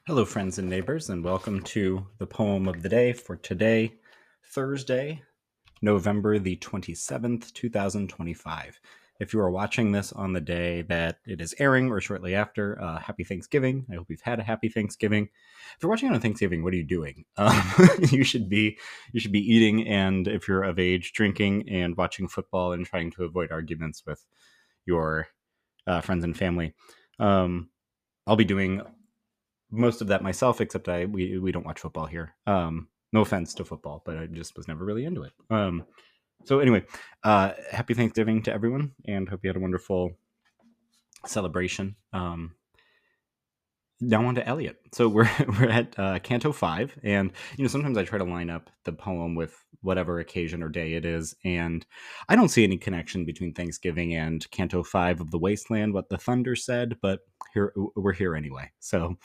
Hello, friends and neighbors, and welcome to the poem of the day for today, Thursday, November the 27th, 2025. If you are watching this on the day that it is airing or shortly after, happy Thanksgiving. I hope you've had a happy Thanksgiving. If you're watching on Thanksgiving, what are you doing? You should be eating, and if you're of age, drinking and watching football and trying to avoid arguments with your friends and family. I'll be doing most of that myself, except we don't watch football here. No offense to football, but I just was never really into it. So anyway, happy Thanksgiving to everyone, and hope you had a wonderful celebration. Now on to Eliot. So we're at Canto 5, and sometimes I try to line up the poem with whatever occasion or day it is, and I don't see any connection between Thanksgiving and Canto 5 of the Wasteland, what the Thunder said, but we're here anyway. So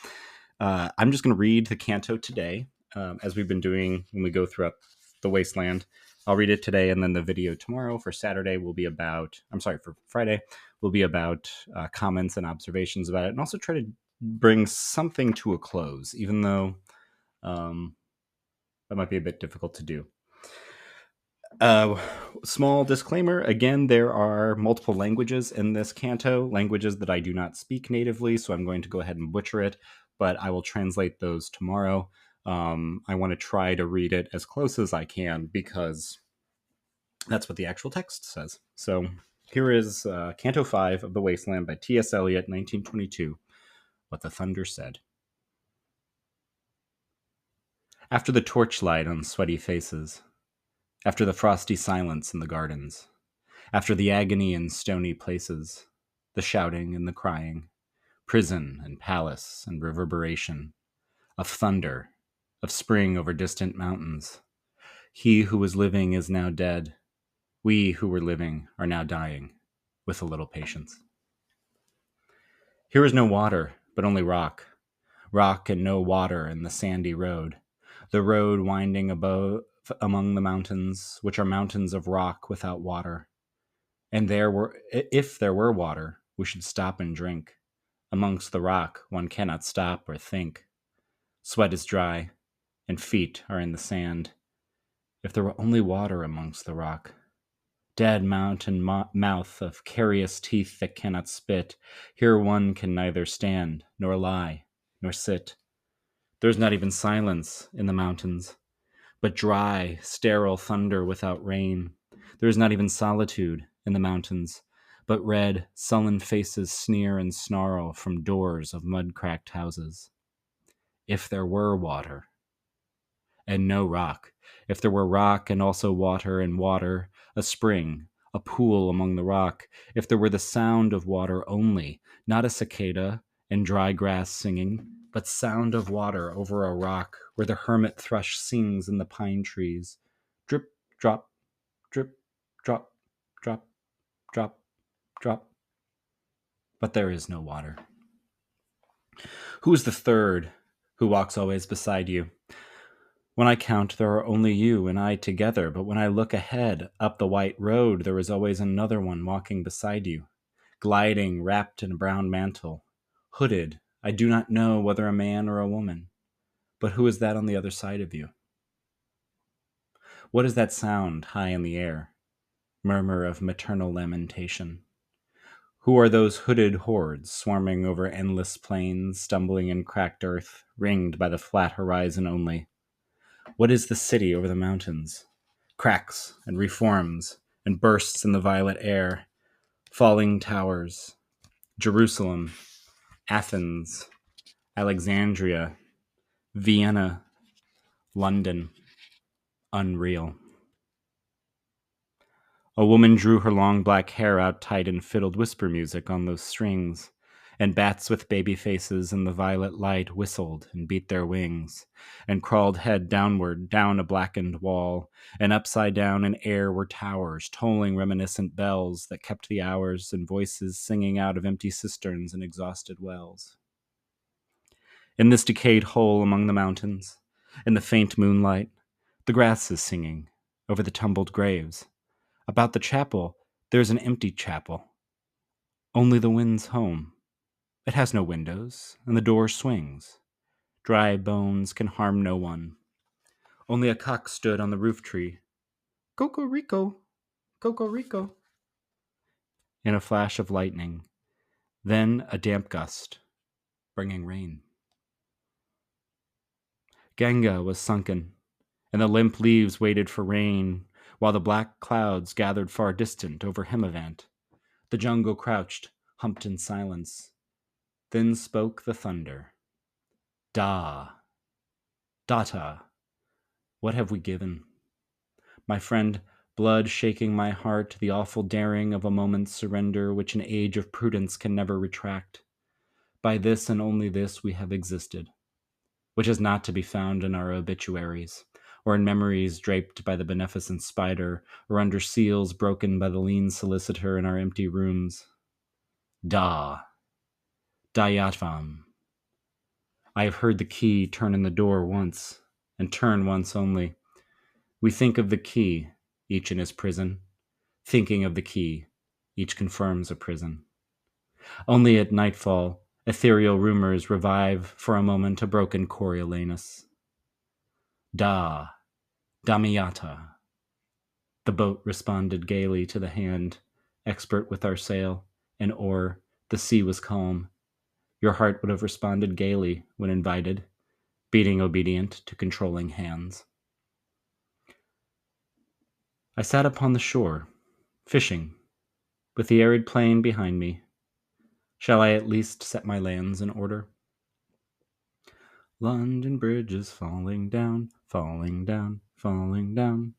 I'm just going to read the canto today, as we've been doing when we go throughout the Wasteland. I'll read it today, and then the video tomorrow for Saturday will be about, for Friday, will be about comments and observations about it, and also try to bring something to a close, even though that might be a bit difficult to do. Small disclaimer, again, there are multiple languages in this canto, languages that I do not speak natively, so I'm going to go ahead and butcher it, but I will translate those tomorrow. I want to try to read it as close as I can because that's what the actual text says. So here is Canto 5 of The Wasteland by T.S. Eliot, 1922, What the Thunder Said. After the torchlight on sweaty faces, after the frosty silence in the gardens, after the agony in stony places, the shouting and the crying, prison and palace and reverberation, of thunder, of spring over distant mountains, he who was living is now dead. We who were living are now dying, with a little patience. Here is no water, but only rock. Rock and no water in the sandy road. The road winding above among the mountains, which are mountains of rock without water. And if there were water, we should stop and drink. Amongst the rock, one cannot stop or think. Sweat is dry, and feet are in the sand. If there were only water amongst the rock. Dead mountain mouth of carious teeth that cannot spit. Here one can neither stand, nor lie, nor sit. There is not even silence in the mountains, but dry, sterile thunder without rain. There is not even solitude in the mountains, but red, sullen faces sneer and snarl from doors of mud-cracked houses. If there were water, and no rock, if there were rock and also water and water, a spring, a pool among the rock, if there were the sound of water only, not a cicada and dry grass singing, but sound of water over a rock where the hermit thrush sings in the pine trees. Drip, drop, drip, drop, drop, drop, drop. But there is no water. Who is the third who walks always beside you? When I count, there are only you and I together, but when I look ahead, up the white road, there is always another one walking beside you, gliding, wrapped in a brown mantle, hooded. I do not know whether a man or a woman, but who is that on the other side of you? What is that sound high in the air? Murmur of maternal lamentation. Who are those hooded hordes swarming over endless plains, stumbling in cracked earth, ringed by the flat horizon only? What is the city over the mountains? Cracks and reforms and bursts in the violet air, falling towers, Jerusalem, Athens, Alexandria, Vienna, London, unreal. A woman drew her long black hair out tight and fiddled whisper music on those strings, and bats with baby faces in the violet light whistled and beat their wings, and crawled head downward down a blackened wall, and upside down in air were towers, tolling reminiscent bells that kept the hours, and voices singing out of empty cisterns and exhausted wells. In this decayed hole among the mountains, in the faint moonlight, the grass is singing over the tumbled graves. About the chapel, there is an empty chapel. Only the wind's home. It has no windows, and the door swings. Dry bones can harm no one. Only a cock stood on the roof tree. Cocorico, cocorico. In a flash of lightning, then a damp gust, bringing rain. Ganga was sunken, and the limp leaves waited for rain, while the black clouds gathered far distant over Himavant. The jungle crouched, humped in silence. Then spoke the thunder. Da, Data, what have we given? My friend, blood shaking my heart, the awful daring of a moment's surrender which an age of prudence can never retract. By this and only this we have existed, which is not to be found in our obituaries, or in memories draped by the beneficent spider, or under seals broken by the lean solicitor in our empty rooms. Dayatvam. I have heard the key turn in the door once, and turn once only. We think of the key, each in his prison. Thinking of the key, each confirms a prison. Only at nightfall, ethereal rumors revive for a moment a broken Coriolanus. Damiata. The boat responded gaily to the hand, expert with our sail, and oar. The sea was calm. Your heart would have responded gaily when invited, beating obedient to controlling hands. I sat upon the shore, fishing, with the arid plain behind me. Shall I at least set my lands in order? London Bridge is falling down, falling down, falling down.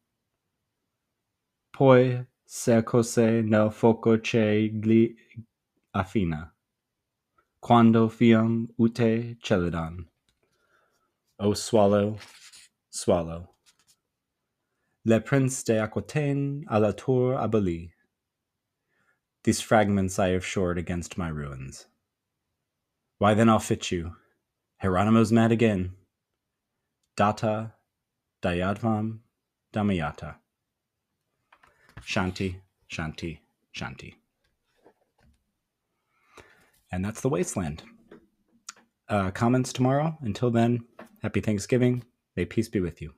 Poi se cose nel foco c'è gli affina. Quando fiam ute celidan. O swallow, swallow. Le prince de Aquitaine à la tour abolie. These fragments I have shored against my ruins. Why then I'll fit you. Hieronymo's mad again. Data, Dayadvam, Damayata. Shanti, Shanti, Shanti. And that's The Wasteland. Comments tomorrow. Until then, happy Thanksgiving. May peace be with you.